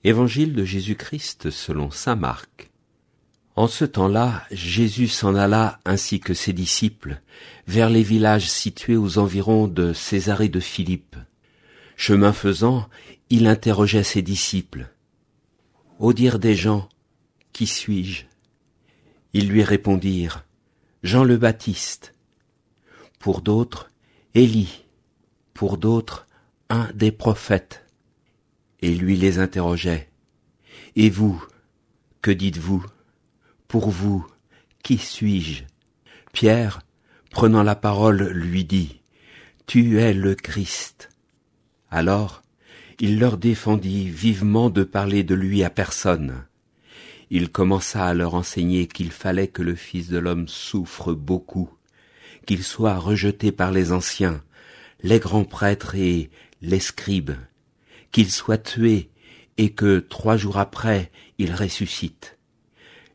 Évangile de Jésus-Christ selon saint Marc. En ce temps-là, Jésus s'en alla ainsi que ses disciples vers les villages situés aux environs de Césarée de Philippe. Chemin faisant, il interrogeait ses disciples. « Au dire des gens, qui suis-je » Ils lui répondirent « Jean le Baptiste ». Pour d'autres, Élie. Pour d'autres, un des prophètes. Et lui les interrogeait. « Et vous, que dites-vous ? Pour vous, qui suis-je » Pierre, prenant la parole, lui dit « Tu es le Christ ». Alors, il leur défendit vivement de parler de lui à personne. Il commença à leur enseigner qu'il fallait que le Fils de l'homme souffre beaucoup, qu'il soit rejeté par les anciens, les grands prêtres et les scribes, qu'il soit tué et que 3 jours après il ressuscite.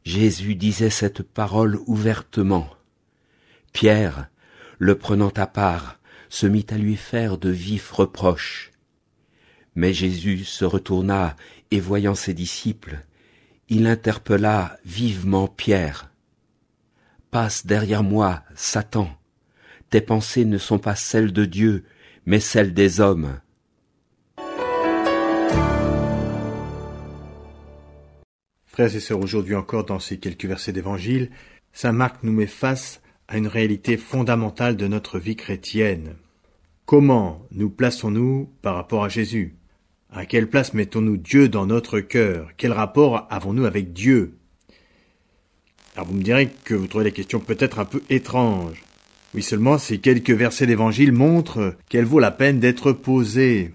Jésus disait cette parole ouvertement. Pierre, le prenant à part, se mit à lui faire de vifs reproches. Mais Jésus se retourna et voyant ses disciples, il interpella vivement Pierre. « Passe derrière moi, Satan. Tes pensées ne sont pas celles de Dieu, mais celles des hommes. » Frères et sœurs, aujourd'hui encore, dans ces quelques versets d'évangile, saint Marc nous met face à une réalité fondamentale de notre vie chrétienne. Comment nous plaçons-nous par rapport à Jésus ? À quelle place mettons-nous Dieu dans notre cœur ? Quel rapport avons-nous avec Dieu ? Alors vous me direz que vous trouvez la question peut-être un peu étrange. Oui, seulement ces quelques versets d'évangile montrent qu'elle vaut la peine d'être posée.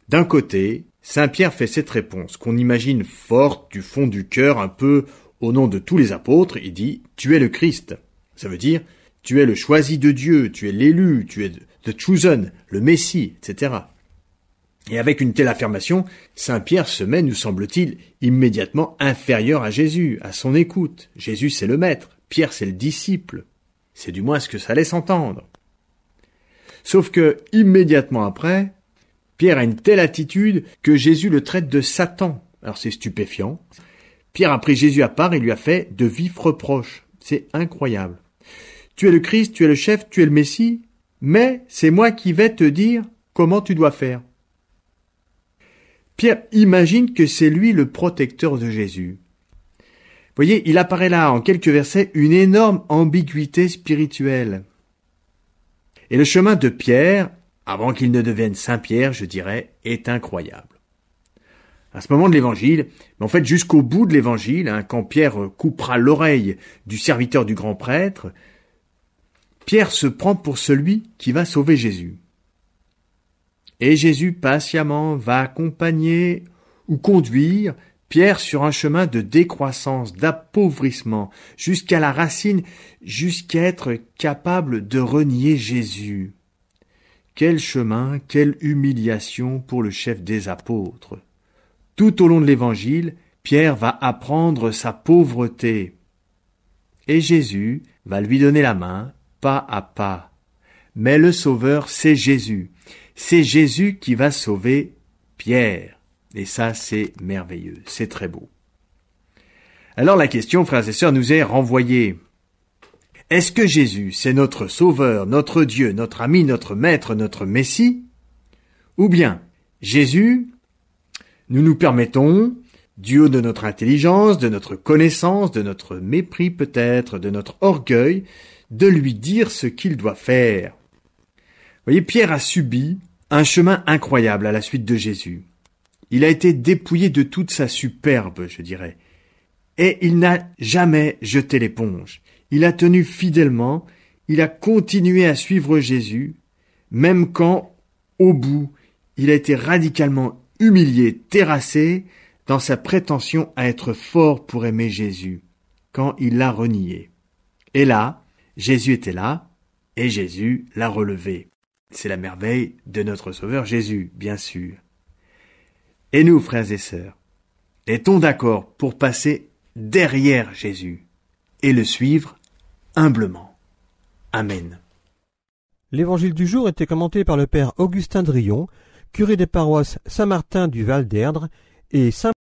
D'un côté, saint Pierre fait cette réponse, qu'on imagine forte du fond du cœur, un peu au nom de tous les apôtres. Il dit « Tu es le Christ ». Ça veut dire « Tu es le choisi de Dieu, tu es l'élu, tu es the chosen, le Messie, etc. » Et avec une telle affirmation, saint Pierre se met, nous semble-t-il, immédiatement inférieur à Jésus, à son écoute. Jésus, c'est le maître, Pierre, c'est le disciple. C'est du moins ce que ça laisse entendre. Sauf que, immédiatement après, Pierre a une telle attitude que Jésus le traite de Satan. Alors c'est stupéfiant. Pierre a pris Jésus à part et lui a fait de vifs reproches. C'est incroyable. Tu es le Christ, tu es le chef, tu es le Messie, mais c'est moi qui vais te dire comment tu dois faire. Pierre imagine que c'est lui le protecteur de Jésus. Vous voyez, il apparaît là, en quelques versets, une énorme ambiguïté spirituelle. Et le chemin de Pierre, avant qu'il ne devienne Saint Pierre, je dirais, est incroyable. À ce moment de l'évangile, mais en fait jusqu'au bout de l'évangile, quand Pierre coupera l'oreille du serviteur du grand prêtre, Pierre se prend pour celui qui va sauver Jésus. Et Jésus patiemment va accompagner ou conduire Pierre sur un chemin de décroissance, d'appauvrissement, jusqu'à la racine, jusqu'à être capable de renier Jésus. Quel chemin, quelle humiliation pour le chef des apôtres. Tout au long de l'évangile, Pierre va apprendre sa pauvreté. Et Jésus va lui donner la main, pas à pas. Mais le Sauveur, c'est Jésus. C'est Jésus qui va sauver Pierre. Et ça, c'est merveilleux, c'est très beau. Alors la question, frères et sœurs, nous est renvoyée. Est-ce que Jésus, c'est notre Sauveur, notre Dieu, notre ami, notre Maître, notre Messie ? Ou bien, Jésus, nous nous permettons, du haut de notre intelligence, de notre connaissance, de notre mépris peut-être, de notre orgueil, de lui dire ce qu'il doit faire. Vous voyez, Pierre a subi un chemin incroyable à la suite de Jésus. Il a été dépouillé de toute sa superbe, je dirais. Et il n'a jamais jeté l'éponge. Il a tenu fidèlement, il a continué à suivre Jésus, même quand, au bout, il a été radicalement humilié, terrassé, dans sa prétention à être fort pour aimer Jésus, quand il l'a renié. Et là, Jésus était là, et Jésus l'a relevé. C'est la merveille de notre Sauveur Jésus, bien sûr. Et nous, frères et sœurs, est-on d'accord pour passer derrière Jésus et le suivre humblement? Amen. L'évangile du jour était commenté par le père Augustin Drillon, curé des paroisses Saint-Martin du Val d'Erdre est simple.